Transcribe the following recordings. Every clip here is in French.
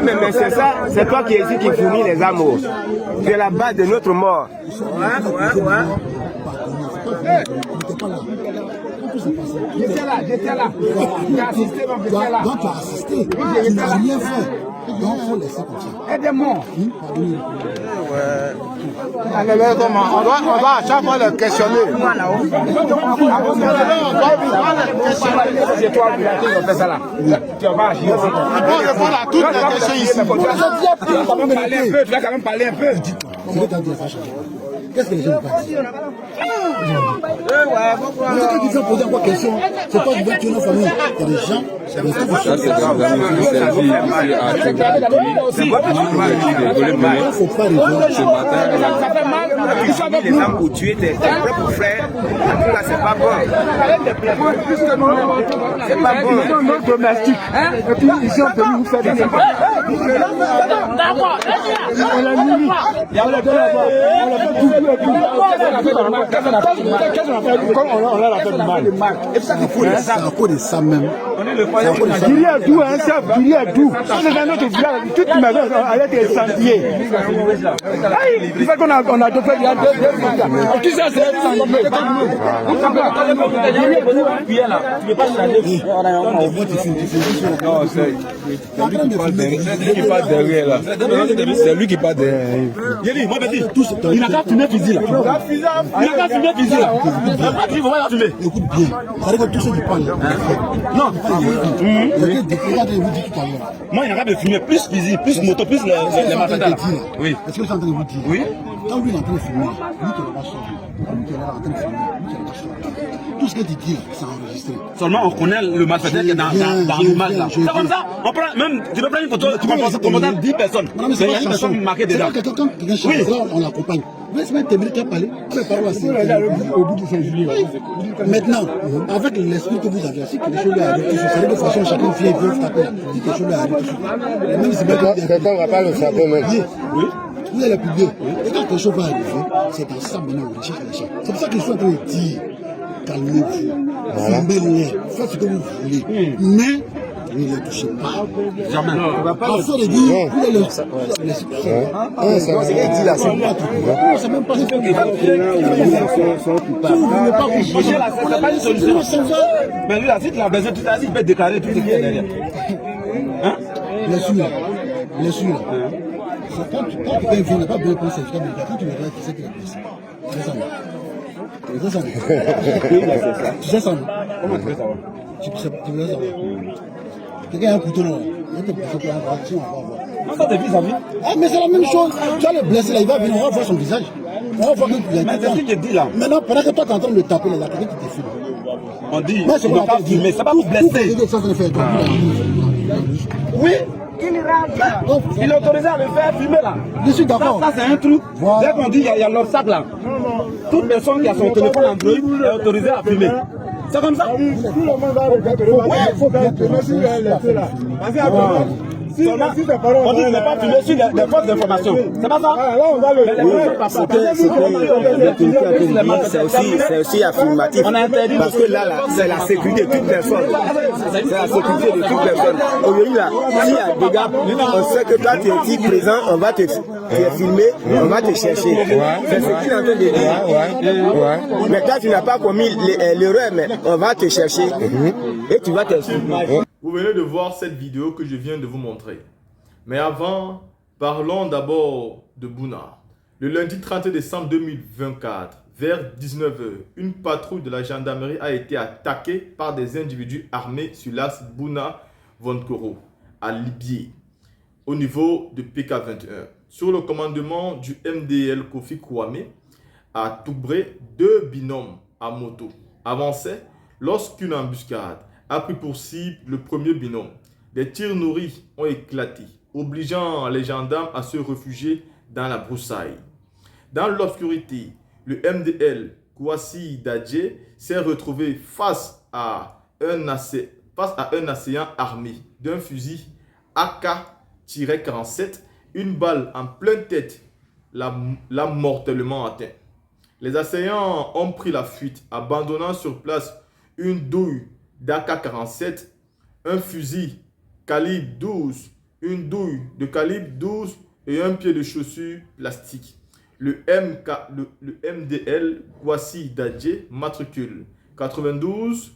Mais c'est ça, c'est toi qui es ici qui fournit les amours. C'est la base de notre mort. J'étais là. J'ai assisté, donc j'étais là. Donc tu as assisté, tu n'as rien fait. Donc il faut laisser comme ça. Aidez-moi. On doit à chaque fois le questionner. C'est toi qui as fait ça là. Tu vas agir. On répond à toutes les questions ici. Tu vas quand même parler un peu. Qu'est-ce que les gens vont pas dire? Quand ils ont posé encore question, c'est toi qui vas tuer nos familles. Il y a des gens, c'est des gens. Il ne faut pas rigoler. Ça fait mal. Tu choisis les âmes pour tuer tes propres frères. C'est pas bon. C'est pas bon. Nos domestiques. Et puis ici on peut nous faire des enfants. On l'a mis. On l'a fait tout. C'est à cause de ça même. Guiri à tout, un chef, Guiri à tout. C'est dans notre village, toute ma vie, elle était incendiée. C'est ça qu'on a fait il y a 2 ans. Tout ça, c'est incendié. C'est lui qui parle derrière. Il n'a qu'à fumer fusil là. Écoute bien, ça veut dire que tous ceux qui parlent. Non, Moi, il n'a qu'à me fumer plus fusil, plus moto, plus les matériels. Oui. Est-ce que je suis en train de vous dire? Oui. Quand lui est en train de fumer, lui qui est là-bas sort. Lui qui est là en train de fumer, lui qui est là-bas sort. Tout ce que tu dis, c'est enregistré. Seulement on connaît le malfaiteur qui est dans l'image là. C'est comme ça. On prend même, tu peux prendre une photo, tu peux prendre 10 personnes. Mais il y a une personne marquée dedans. Quand quelqu'un change, on l'accompagne. Mais c'est même Témri qui a parlé. Au bout de 5 juillet. Maintenant, avec l'esprit que vous avez, si quelque chose lui arrive, il faut de façon chacun vient et veut taper. Si quelque chose lui arrive, même si Quelqu'un ne va pas le frapper même. Oui. Vous allez publier. Et quand quelque chose va arriver, c'est dans ça maintenant on recherche les gens. C'est pour ça que je suis en train de dire, calmez-vous, filmez-les, faites ce que vous voulez. Mais ne les touchez pas. Jamais. Parfois de dire, vous allez les supprimer. C'est qu'il dit là, C'est même pas ce que vous voulez pas vous C'est pas une solution. Mais lui, là, si tu l'as besoin, il peut déclarer tout ce qui est derrière. Hein? Bien sûr. Quand quelqu'un vient, il n'a pas besoin de prendre certificat médical. Quand tu regardes, tu sais qu'il est blessé. Tu sais ça. Tu sais ça. Comment tu peux savoir? Tu peux savoir. Quelqu'un a un couteau là. Il y a des couteaux qui ont un couteau, on va voir. Non, ça te dit, ça vient. Ah, mais c'est la même chose. Tu as le blessé là, il va venir, on va voir son visage. On va voir qu'il a Mais c'est ce que je dis là. Maintenant, pendant que toi tu es en train de le taper, là, quelqu'un qui te filme. On dit, on ne doit pas filmer, ça va vous blesser. Oui. Il est autorisé à le faire fumer là. Je suis d'accord. Ça c'est un truc. Dès qu'on dit il y a l'obstacle là, toute personne qui a son téléphone Android est autorisée à fumer. C'est comme ça. Tout le monde va regarder. Il faut bien que On dit ne pas fumer sur les fausses informations. C'est pas ça? Là, on va c'est aussi affirmatif. Parce que là, c'est la sécurité de toute personne. C'est la sécurité de toute personne. Aujourd'hui, là, s'il y a des gars, on sait que toi, tu es ici présent, on va te filmer, on va te chercher. C'est ce qu'il est en train de dire. Mais toi, tu n'as pas commis l'erreur, mais on va te chercher et tu vas te filmer. Vous venez de voir cette vidéo que je viens de vous montrer. Mais avant, parlons d'abord de Bouna. Le lundi 30 décembre 2024, vers 19 h, une patrouille de la gendarmerie a été attaquée par des individus armés sur l'axe Bouna-Vonkoro, à Libier, au niveau de PK21. Sur le commandement du MDL Kofi Kouame, à Toubré, 2 binômes à moto avançaient lorsqu'une embuscade a pris pour cible le premier binôme. Des tirs nourris ont éclaté, obligeant les gendarmes à se réfugier dans la broussaille. Dans l'obscurité, le MDL Kouassi Dadje s'est retrouvé face à un assaillant armé d'un fusil AK-47, une balle en pleine tête l'a mortellement atteint. Les assaillants ont pris la fuite, abandonnant sur place une douille d'AK-47, un fusil calibre 12, une douille de calibre 12 et un pied de chaussure plastique. Le MDL Kwasi Dadje, matricule 92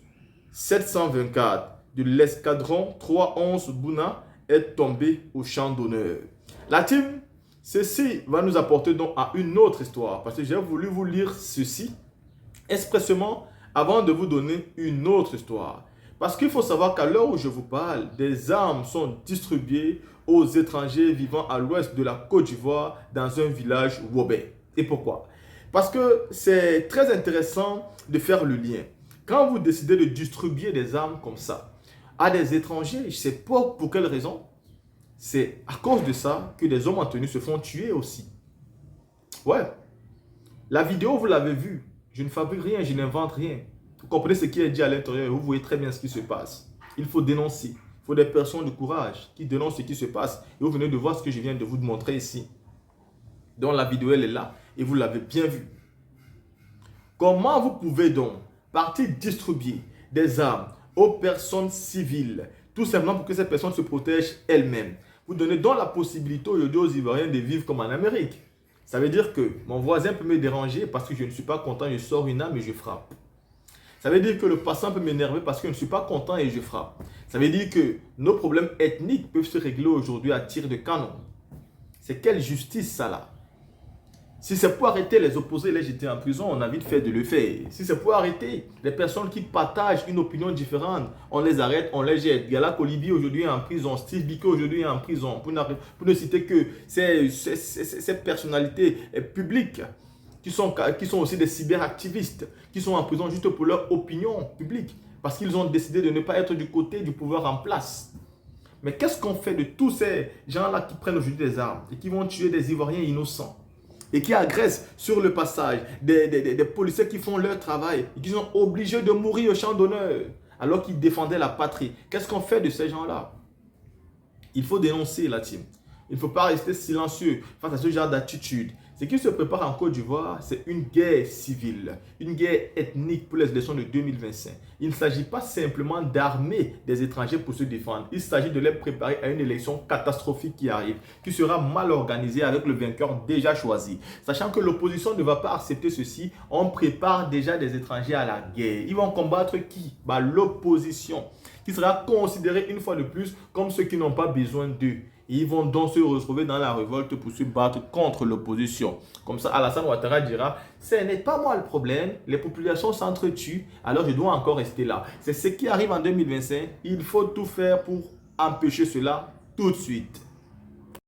724 de l'escadron 311 Bouna, est tombé au champ d'honneur. La team, ceci va nous apporter donc à une autre histoire, parce que j'ai voulu vous lire ceci expressément avant de vous donner une autre histoire. Parce qu'il faut savoir qu'à l'heure où je vous parle, des armes sont distribuées aux étrangers vivant à l'ouest de la Côte d'Ivoire dans un village wobé. Et pourquoi? Parce que c'est très intéressant de faire le lien. Quand vous décidez de distribuer des armes comme ça à des étrangers, je ne sais pas pour quelle raison, c'est à cause de ça que des hommes en tenue se font tuer aussi. Ouais. La vidéo, vous l'avez vue. Je ne fabrique rien, je n'invente rien. Vous comprenez ce qui est dit à l'intérieur et vous voyez très bien ce qui se passe. Il faut dénoncer. Il faut des personnes de courage qui dénoncent ce qui se passe. Et vous venez de voir ce que je viens de vous montrer ici. Donc la vidéo, elle est là et vous l'avez bien vue. Comment vous pouvez donc partir distribuer des armes aux personnes civiles, tout simplement pour que ces personnes se protègent elles-mêmes? Vous donnez donc la possibilité aujourd'hui aux Ivoiriens de vivre comme en Amérique. Ça veut dire que mon voisin peut me déranger parce que je ne suis pas content, je sors une arme et je frappe. Ça veut dire que le passant peut m'énerver parce que je ne suis pas content et je frappe. Ça veut dire que nos problèmes ethniques peuvent se régler aujourd'hui à tir de canon. C'est quelle justice ça là? Si c'est pour arrêter les opposés et les jeter en prison, on a vite fait de le faire. Si c'est pour arrêter les personnes qui partagent une opinion différente, on les arrête, on les jette. Gala Kolibi aujourd'hui est en prison, Steve Biko aujourd'hui est en prison. Pour ne citer que ces personnalités publiques qui sont aussi des cyberactivistes, qui sont en prison juste pour leur opinion publique, parce qu'ils ont décidé de ne pas être du côté du pouvoir en place. Mais qu'est-ce qu'on fait de tous ces gens-là qui prennent aujourd'hui des armes et qui vont tuer des Ivoiriens innocents et qui agressent sur le passage des policiers qui font leur travail et qui sont obligés de mourir au champ d'honneur alors qu'ils défendaient la patrie? Qu'est-ce qu'on fait de ces gens-là? Il faut dénoncer la team. Il ne faut pas rester silencieux face à ce genre d'attitude. Ce qui se prépare en Côte d'Ivoire, c'est une guerre civile, une guerre ethnique pour les élections de 2025. Il ne s'agit pas simplement d'armer des étrangers pour se défendre. Il s'agit de les préparer à une élection catastrophique qui arrive, qui sera mal organisée avec le vainqueur déjà choisi. Sachant que l'opposition ne va pas accepter ceci, on prépare déjà des étrangers à la guerre. Ils vont combattre qui? L'opposition, qui sera considérée une fois de plus comme ceux qui n'ont pas besoin d'eux. Ils vont donc se retrouver dans la révolte pour se battre contre l'opposition. Comme ça, Alassane Ouattara dira, ce n'est pas moi le problème, les populations s'entretuent, alors je dois encore rester là. C'est ce qui arrive en 2025, il faut tout faire pour empêcher cela tout de suite.